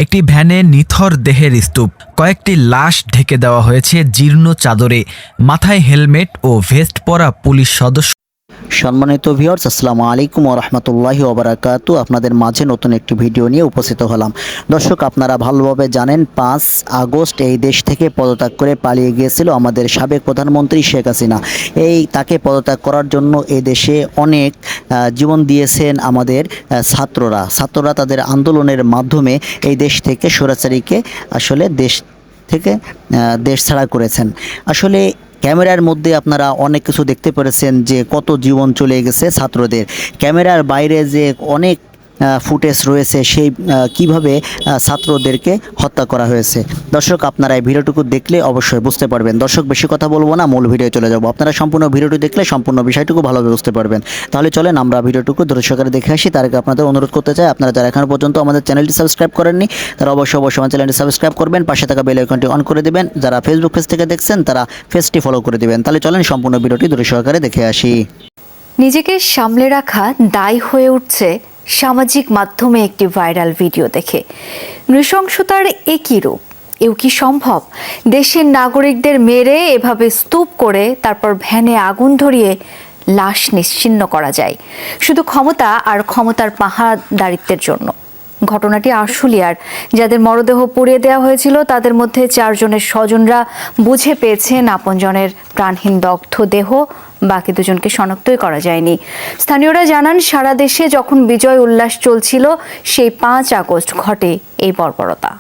একটি ভ্যানে নিথর দেহের স্তূপ, কয়েকটি লাশ ঢেকে দেওয়া হয়েছে জীর্ণ চাদরে, মাথায় হেলমেট ও ভেস্ট পরা পুলিশ সদস্য। সম্মানিত ভিউয়ার্স, আসসালামু আলাইকুম ওয়া রাহমাতুল্লাহি ওয়া বারাকাতুহু। আপনাদের মাঝে নতুন একটি ভিডিও নিয়ে উপস্থিত হলাম। দর্শক, আপনারা ভালোভাবে জানেন 5 আগস্ট এই দেশ থেকে পদত্যাগ করে পালিয়ে গিয়েছিল আমাদের সাবেক প্রধানমন্ত্রী শেখ হাসিনা। তাকে পদত্যাগ করার জন্য এই দেশে অনেক জীবন দিয়েছেন আমাদের ছাত্ররা তাদের আন্দোলনের মাধ্যমে এই দেশ থেকে স্বৈরাচারীকে আসলে দেশ ছাড়া করেছেন। আসলে ক্যামেরার মধ্যে আপনারা অনেক কিছু দেখতে পেরেছেন যে কত জীবন চলে গেছে ছাত্রদের। ক্যামেরার বাইরে যে অনেক ফুটেজ রয়েছে সেই কিভাবে ছাত্রদেরকে হত্যা করা হয়েছে। দর্শক, আপনারা এই ভিডিওটুকু দেখলে অবশ্যই বুঝতে পারবেন। দর্শক, বেশি কথা বলবো না, মূল ভিডিও চলে যাব। আপনারা সম্পূর্ণ ভিডিওটি দেখলে সম্পূর্ণ বিষয়টুকু ভালোভাবে বুঝতে পারবেন। তাহলে চলেন আমরা ভিডিওটুকু দর্শকরা দেখে আসি। তার আগে আপনাদের অনুরোধ করতে চাই, আপনারা যারা এখনো পর্যন্ত আমাদের চ্যানেলটি সাবস্ক্রাইব করেননি তারা অবশ্যই আমার চ্যানেলটি সাবস্ক্রাইব করবেন, পাশে থাকা বেল আইকনটি অন করে দেবেন। যারা ফেসবুক পেজ থেকে দেখছেন তারা পেজটি ফলো করে দেবেন। তাহলে চলেন সম্পূর্ণ ভিডিওটি দর্শকরা দেখে আসি। নিজেকে সামলে রাখা দায় হয়ে উঠছে সামাজিক মাধ্যমে একটি ভাইরাল ভিডিও দেখে। নৃশংসতার একই রূপ, এও কি সম্ভব? দেশের নাগরিকদের মেরে এভাবে স্তূপ করে তারপর ভ্যানে আগুন ধরিয়ে লাশ নিশ্চিহ্ন করা যায় শুধু ক্ষমতা আর ক্ষমতার পাহাড়দারিত্বের জন্য। ঘটনাটি আশুলিয়ার। যাদের মরদেহ পুড়িয়ে দেওয়া হয়েছিল তাদের মধ্যে 4 জনের স্বজনরা বুঝে পেয়েছেন আপনজনের প্রাণহীন দগ্ধ দেহ, বাকি 2 জনকে শনাক্তই করা যায়নি। স্থানীয়রা জানান, সারা দেশে যখন বিজয় উল্লাস চলছিল সেই 5 আগস্ট ঘটে এই বর্বরতা।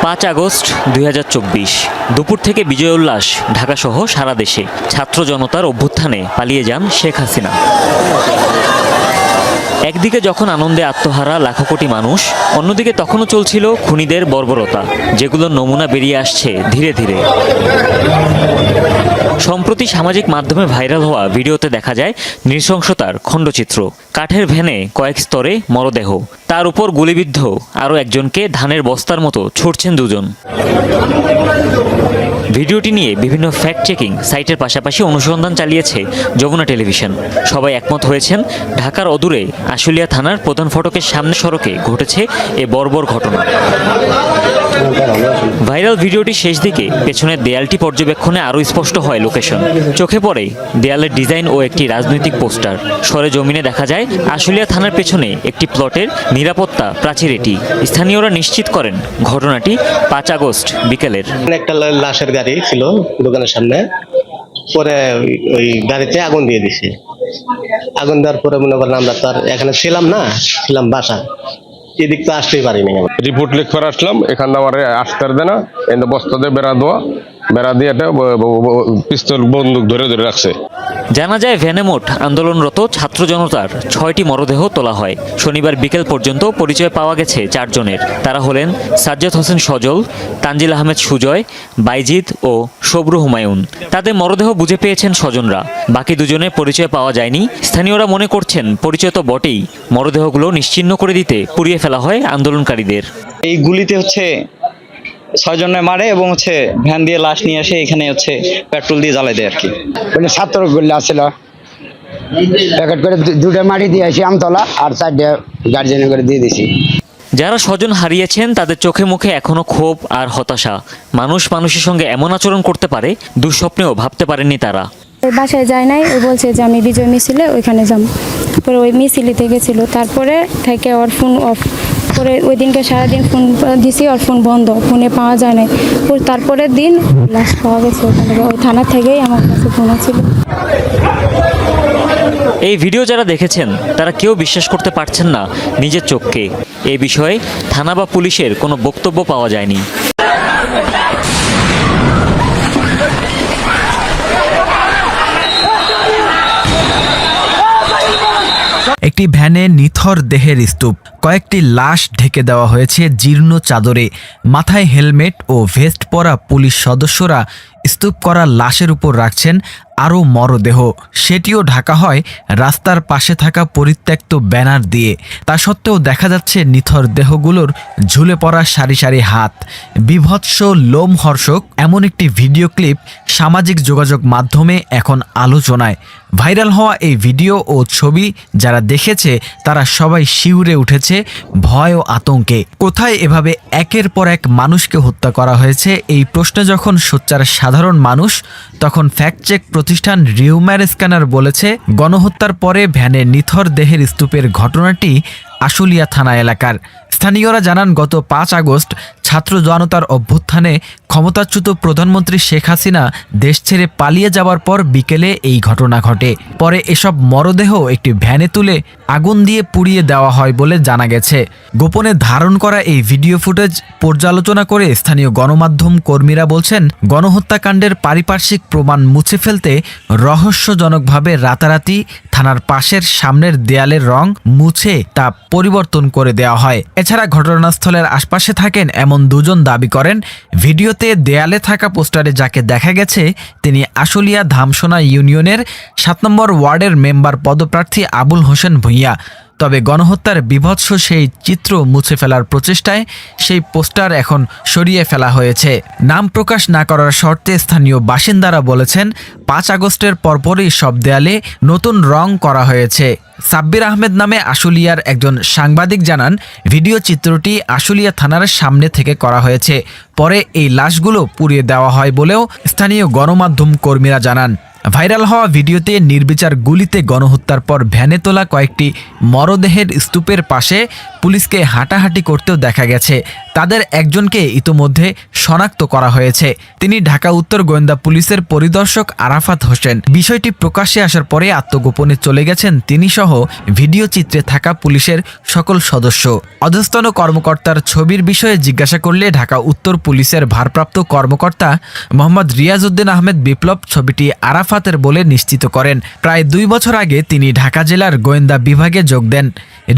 5 আগস্ট 2024 দুপুর থেকে বিজয় উল্লাস ঢাকাসহ সারা দেশে। ছাত্র জনতার অভ্যুত্থানে পালিয়ে যান শেখ হাসিনা। একদিকে যখন আনন্দে আত্মহারা লাখো কোটি মানুষ, অন্যদিকে তখনও চলছিল খুনিদের বর্বরতা, যেগুলোর নমুনা বেরিয়ে আসছে ধীরে ধীরে। সম্প্রতি সামাজিক মাধ্যমে ভাইরাল হওয়া ভিডিওতে দেখা যায় নৃশংসতার খণ্ডচিত্র। কাঠের ভ্যানে কয়েক স্তরে মরদেহ, তার উপর গুলিবিদ্ধ আরও একজনকে ধানের বস্তার মতো ছুটছেন 2 জন। ভিডিওটি নিয়ে বিভিন্ন ফ্যাক্ট চেকিং সাইটের পাশাপাশি অনুসন্ধান চালিয়েছে যমুনা টেলিভিশন। সবাই একমত হয়েছেন, ঢাকার অদূরে আশুলিয়া থানার প্রধান ফটকের সামনে সড়কে ঘটেছে এ বর্বর ঘটনা। ভাইরাল ভিডিওটি শেষ দিকে পেছনের দেয়ালটি পর্যবেক্ষণে আরও স্পষ্ট হয় লোকেশন। চোখে পড়ে দেয়ালের ডিজাইন ও একটি রাজনৈতিক পোস্টার। সরেজমিনে দেখা যায় আশুলিয়া থানার পেছনে একটি প্লটের নিরাপত্তা প্রাচীর এটি। স্থানীয়রা নিশ্চিত করেন ঘটনাটি 5 আগস্ট বিকেলের। একটা লাশের গাড়ি ছিল দোকানের সামনে, পরে ওই গাড়িতে আগুন দিয়ে দিছে। আগুন দেওয়ার পরে মনে করেন আমরা তো আর এখানে ছিলাম বাসা, এদিক তো আসতেই পারিনি। রিপোর্ট লিখতে আসলাম, এখানে আমার আসতে দেয় না, এনে বস্তা দিয়ে বেড়া দিয়ে পিস্তল বন্দুক ধরে রাখছে। জানা যায় ভ্যানে মোট আন্দোলনরত ছাত্র জনতার 6টি মরদেহ তোলা হয়। শনিবার বিকেল পর্যন্ত পরিচয় পাওয়া গেছে 4 জনের। তারা হলেন সাজ্জাদ হোসেন সজল, তানজিল আহমেদ সুজয়, বাইজিদ ও সবরু হুমায়ুন। তাদের মরদেহ বুঝে পেয়েছেন স্বজনরা, বাকি 2 জনের পরিচয় পাওয়া যায়নি। স্থানীয়রা মনে করছেন পরিচয় তো বটেই, মরদেহগুলো নিশ্চিহ্ন করে দিতে পুড়িয়ে ফেলা হয় আন্দোলনকারীদের। এই গুলিতে 6 জনে মারে এবং ভ্যান দিয়ে লাশ নিয়ে আসে, এখানে পেট্রোল দিয়ে জ্বালাই দেয় আর কি। ছাত্র গুলি আসছিল, প্যাকেট করে 2টা মাটি দিয়ে আসি আমতলা আর 4টা গার্জেনে করে দিয়ে দিছি। যারা স্বজন হারিয়েছেন তাদের চোখে মুখে এখনো ক্ষোভ আর হতাশা। মানুষের সঙ্গে এমন আচরণ করতে পারে দুঃস্বপ্নেও ভাবতে পারেননি তারা। বাসায় যায় নাই, ও বলছে যে আমি বিজয় মিছিলে ওইখানে যাব। পরে ওই মিছিলিতে গেছিল, তারপরে থেকে ওর ফোন অফ করে ওই দিনকে সারাদিন ফোন দিছি, ওর ফোন বন্ধ, ফোনে পাওয়া যায় নাই। তারপরের দিন লাশ পাওয়া গেছে ওখানে, ওই থানা থেকেই আমার কাছে ফোন ছিল। এই ভিডিও যারা দেখেছেন তারা কেউ বিশ্বাস করতে পারছেন না নিজের চোখকে। এই বিষয়ে থানা বা পুলিশের কোনো বক্তব্য পাওয়া যায়নি। একটি ভ্যানে নিথর দেহের স্তূপ, কয়েকটি লাশ ঢেকে দেওয়া হয়েছে জীর্ণ চাদরে, মাথায় হেলমেট ও ভেস্ট পরা পুলিশ সদস্যরা স্তূপ করা লাশের উপর রাখছেন আরও মরদেহ, সেটিও ঢাকা হয় রাস্তার পাশে থাকা পরিত্যক্ত ব্যানার দিয়ে। তা সত্ত্বেও দেখা যাচ্ছে নিথর দেহগুলোর ঝুলে পড়া সারি সারি হাত। বীভৎস লোমহর্ষক এমন একটি ভিডিও ক্লিপ সামাজিক যোগাযোগ মাধ্যমে এখন আলোচনায়। ভাইরাল হওয়া এই ভিডিও ও ছবি যারা দেখেছে তারা সবাই শিউরে উঠেছে ভয় ও আতঙ্কে। কোথায় এভাবে একের পর এক মানুষকে হত্যা করা হয়েছে, এই প্রশ্নে যখন সোচ্চার সাধারণ মানুষ, তখন ফ্যাক্ট চেক প্রতিষ্ঠান রিউমার স্ক্যানার বলেছে গণহত্যার পরে ভ্যানে নিথর দেহের স্তূপের ঘটনাটি আশুলিয়া থানা এলাকার। স্থানীয়রা জানান, গত ৫ আগস্ট ছাত্র জনতার অভ্যুত্থানে ক্ষমতাচ্যুত প্রধানমন্ত্রী শেখ হাসিনা দেশ ছেড়ে পালিয়ে যাওয়ার পর বিকেলে এই ঘটনা ঘটে। পরে এসব মরদেহ একটি ভ্যানে তুলে আগুন দিয়ে পুড়িয়ে দেওয়া হয় বলে জানা গেছে। গোপনে ধারণ করা এই ভিডিও ফুটেজ পর্যালোচনা করে স্থানীয় গণমাধ্যম কর্মীরা বলছেন, গণহত্যাকাণ্ডের পারিপার্শ্বিক প্রমাণ মুছে ফেলতে রহস্যজনকভাবে রাতারাতি থানার পাশের সামনের দেয়ালের রং মুছে তা পরিবর্তন করে দেওয়া হয়। এছাড়া ঘটনাস্থলের আশপাশে থাকেন এমন দুজন দাবি করেন, ভিডিওতে দেয়ালে থাকা পোস্টারে যাকে দেখা গেছে তিনি আশুলিয়া ধামসোনা ইউনিয়নের ৭ নম্বর ওয়ার্ডের মেম্বার পদপ্রার্থী আবুল হোসেন ভূঁইয়া। তবে গণহত্যার বীভৎস সেই চিত্র মুছে ফেলার প্রচেষ্টায় সেই পোস্টার এখন সরিয়ে ফেলা হয়েছে। নাম প্রকাশ না করার শর্তে স্থানীয় বাসিন্দারা বলেছেন, ৫ আগস্টের পরপরই সব দেয়ালে নতুন রং করা হয়েছে। সাব্বির আহমেদ নামে আশুলিয়ার একজন সাংবাদিক জানান, ভিডিও চিত্রটি আশুলিয়া থানার সামনে থেকে করা হয়েছে। পরে এই লাশগুলো পুড়িয়ে দেওয়া হয় বলেও স্থানীয় গণমাধ্যম কর্মীরা জানান। ভাইরাল হওয়া ভিডিওতে নির্বিচার গুলিতে গণহত্যার পর ভ্যানে তোলা কয়েকটি মরদেহের স্তূপের পাশে পুলিশকে হাঁটাহাঁটি করতেও দেখা গেছে। তাদের একজনকে ইতোমধ্যে শনাক্ত করা হয়েছে। তিনি ঢাকা উত্তর গোয়েন্দা পুলিশের পরিদর্শক আরাফাত হোসেন। বিষয়টি প্রকাশ্যে আসার পরে আত্মগোপনে চলে গেছেন তিনি সহ ভিডিও চিত্রে থাকা পুলিশের সকল সদস্য। অধস্তন কর্মকর্তার ছবির বিষয়ে জিজ্ঞাসা করলে ঢাকা উত্তর পুলিশের ভারপ্রাপ্ত কর্মকর্তা মোহাম্মদ রিয়াজউদ্দিন আহমেদ বিপ্লব ছবিটি আরাফাতের বলে নিশ্চিত করেন। প্রায় ২ বছর আগে তিনি ঢাকা জেলার গোয়েন্দা বিভাগে যোগ দেন।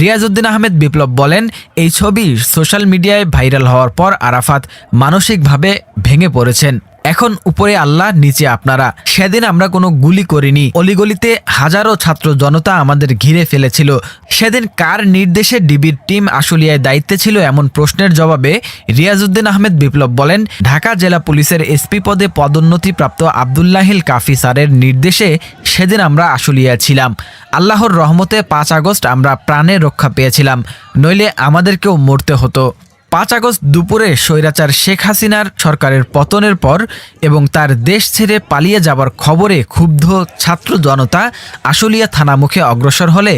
রিয়াজউদ্দিন আহমেদ বিপ্লব বলেন, এই ছবি সোশ্যাল মিডিয়ায় ভাইরাল হওয়ার পর আরাফাত মানসিকভাবে ভেঙে পড়েছেন। এখন উপরে আল্লাহ, নিচে আপনারা। সেদিন আমরা কোনো গুলি করিনি। অলিগলিতে হাজারো ছাত্র জনতা আমাদের ঘিরে ফেলেছিল। সেদিন কার নির্দেশে ডিবির টিম আশুলিয়ায় দায়িত্বে ছিল এমন প্রশ্নের জবাবে রিয়াজউদ্দিন আহমেদ বিপ্লব বলেন, ঢাকা জেলা পুলিশের এসপি পদে পদোন্নতিপ্রাপ্ত আবদুল্লাহিল কাফি স্যারের নির্দেশে সেদিন আমরা আশুলিয়ায় ছিলাম। আল্লাহর রহমতে ৫ আগস্ট আমরা প্রাণে রক্ষা পেয়েছিলাম, নইলে আমাদেরকেও মরতে হতো। ৫ আগস্ট দুপুরে স্বৈরাচার শেখ হাসিনার সরকারের পতনের পর এবং তার দেশ ছেড়ে পালিয়ে যাবার খবরে ক্ষুব্ধ ছাত্র জনতা আশুলিয়া থানামুখে অগ্রসর হলে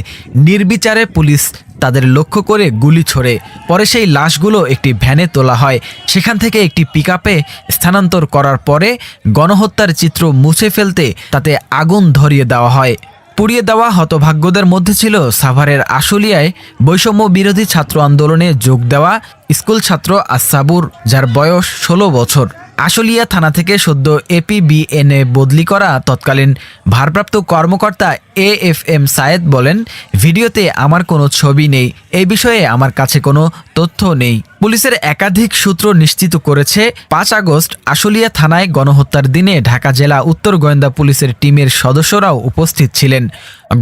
নির্বিচারে পুলিশ তাদের লক্ষ্য করে গুলি ছোড়ে। পরে সেই লাশগুলো একটি ভ্যানে তোলা হয়। সেখান থেকে একটি পিকআপে স্থানান্তর করার পরে গণহত্যার চিত্র মুছে ফেলতে তাতে আগুন ধরিয়ে দেওয়া হয়। পুড়িয়ে দেওয়া হতভাগ্যদের মধ্যে ছিল সাভারের আশুলিয়ায় বৈষম্য বিরোধী ছাত্র আন্দোলনে যোগ দেওয়া স্কুল ছাত্র আসাবুর, যার বয়স ১৬ বছর। আশুলিয়া থানা থেকে সদ্য এপিবিএনে বদলি করা তৎকালীন ভারপ্রাপ্ত কর্মকর্তা AFM সায়েদ বলেন, ভিডিওতে আমার কোনো ছবি নেই, এই বিষয়ে আমার কাছে কোনো তথ্য নেই। পুলিশের একাধিক সূত্র নিশ্চিত করেছে ৫ আগস্ট আশুলিয়া থানায় গণহত্যার দিনে ঢাকা জেলা উত্তর গোয়েন্দা পুলিশের টিমের সদস্যরাও উপস্থিত ছিলেন।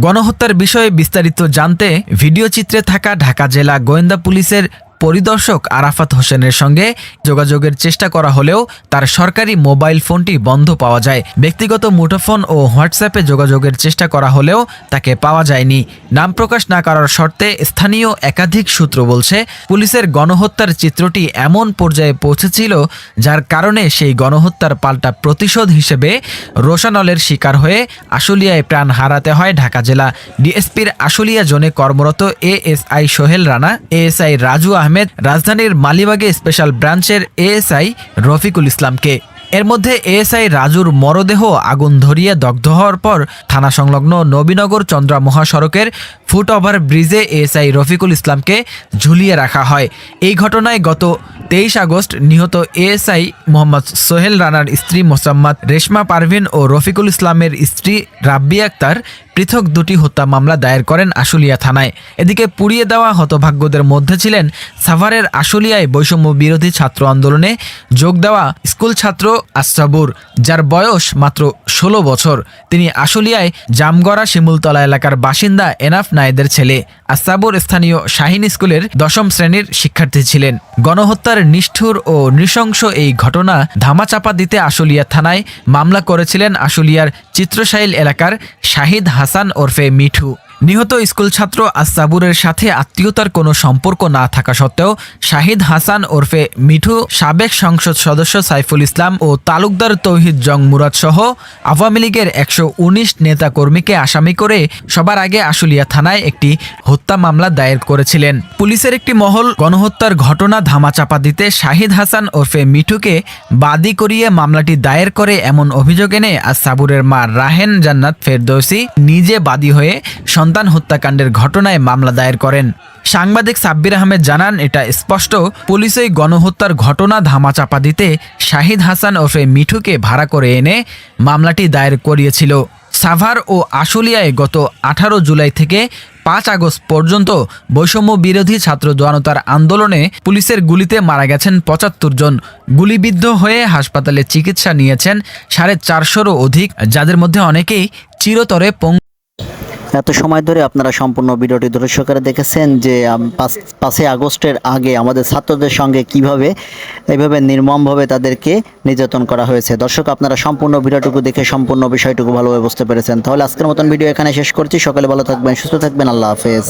গণহত্যার বিষয়ে বিস্তারিত জানতে ভিডিও চিত্রে থাকা ঢাকা জেলা গোয়েন্দা পুলিশের পরিদর্শক আরাফাত হোসেনের সঙ্গে যোগাযোগের চেষ্টা করা হলেও তার সরকারি মোবাইল ফোনটি বন্ধ পাওয়া যায়। ব্যক্তিগত মুঠোফোন ও হোয়াটসঅ্যাপে যোগাযোগের চেষ্টা করা হলেও তাকে পাওয়া যায়নি। নাম প্রকাশ না করার শর্তে স্থানীয় একাধিক সূত্র বলছে, পুলিশের গণহত্যার চিত্রটি এমন পর্যায়ে পৌঁছেছিল যার কারণে সেই গণহত্যার পাল্টা প্রতিশোধ হিসেবে রোশানলের শিকার হয়ে আশুলিয়ায় প্রাণ হারাতে হয় ঢাকা জেলা ডিএসপির আশুলিয়া জোনে কর্মরত ASI সোহেল রানা, ASI রাজু আহমেদ, রাজধানীর মালিবাগে স্পেশাল ব্রাঞ্চের ASI রফিকুল ইসলামকে। এর মধ্যে ASI রাজুর মরদেহ আগুন ধরিয়ে দগ্ধ হওয়ার পর থানা সংলগ্ন নবীনগর চন্দ্রা মহাসড়কের ফুটওভার ব্রিজে ASI রফিকুল ইসলামকে ঝুলিয়ে রাখা হয়। এই ঘটনায় গত 23 আগস্ট নিহত ASI মোহাম্মদ সোহেল রানার স্ত্রী মোসাম্মদ রেশমা পারভিন ও রফিকুল ইসলামের স্ত্রী রাব্বি আক্তার পৃথক 2টি হত্যা মামলা দায়ের করেন আশুলিয়া থানায়। এদিকে পুড়িয়ে দেওয়া হতভাগ্যদের মধ্যে ছিলেন সাভারের আশুলিয়ায় বৈষম্য বিরোধী ছাত্র আন্দোলনে যোগ দেওয়া স্কুল ছাত্র আসাবুর, যার বয়স মাত্র 16 বছর। তিনি আশুলিয়ায় জামগড়া শিমুলতলা এলাকার বাসিন্দা এনাফ নায়েদের ছেলে। আসাবুর স্থানীয় শাহিন স্কুলের 10ম শ্রেণীর শিক্ষার্থী ছিলেন। গণহত্যার নিষ্ঠুর ও নৃশংস এই ঘটনা ধামাচাপা দিতে আশুলিয়া থানায় মামলা করেছিলেন আশুলিয়ার চিত্রশাইল এলাকার শাহিদ হাসান ওরফে মিঠু। নিহত স্কুল ছাত্র আসাবুরের সাথে আত্মীয়তার কোনো সম্পর্ক না থাকা সত্ত্বেও শাহিদ হাসান ওরফে মিঠু সাবেক সংসদ সদস্য সাইফুল ইসলাম ও তালুকদার তৌহিদ জং মুরাদ সহ আওয়ামী লীগের 119 নেতাকর্মীকে আসামি করে সবার আগে আশুলিয়া থানায় একটি হত্যা মামলা দায়ের করেছিলেন। পুলিশের একটি মহল গণহত্যার ঘটনা ধামাচাপা দিতে শাহিদ হাসান ওরফে মিঠুকে বাদী করিয়ে মামলাটি দায়ের করে এমন অভিযোগ এনে আসাবুরের মা রাহেন জান্নাত ফেরদৌসী নিজে বাদী হয়ে সন্তান হত্যাকাণ্ডের ঘটনায় মামলা দায়ের করেন। সাংবাদিক সাব্বির আহমেদ জানান, এটা স্পষ্ট পুলিশই গণহত্যার ঘটনা ধামাচাপা দিতে শাহিদ হাসান ওরফে মিঠুকে ভাড়া করে এনে মামলাটি দায়ের করিয়েছিল। সাভার ও আশুলিয়ায় গত 18 জুলাই থেকে 5 আগস্ট পর্যন্ত বৈষম্য বিরোধী ছাত্র জনতার আন্দোলনে পুলিশের গুলিতে মারা গেছেন 75 জন। গুলিবিদ্ধ হয়ে হাসপাতালে চিকিৎসা নিয়েছেন 450-রও অধিক, যাদের মধ্যে অনেকেই চিরতরে এত সময় ধরে আপনারা সম্পূর্ণ ভিডিওটি ধৈর্য সহকারে দেখেছেন যে 5 আগস্টের আগে আমাদের ছাত্রদের সঙ্গে এইভাবে নির্মমভাবে তাদেরকে নির্যাতন করা হয়েছে। দর্শক, আপনারা সম্পূর্ণ ভিডিওটুকু দেখে সম্পূর্ণ বিষয়টুকু ভালোভাবে বুঝতে পেরেছেন। তাহলে আজকের মতন ভিডিও এখানে শেষ করছি। সকালে ভালো থাকবেন, সুস্থ থাকবেন। আল্লাহ হাফেজ।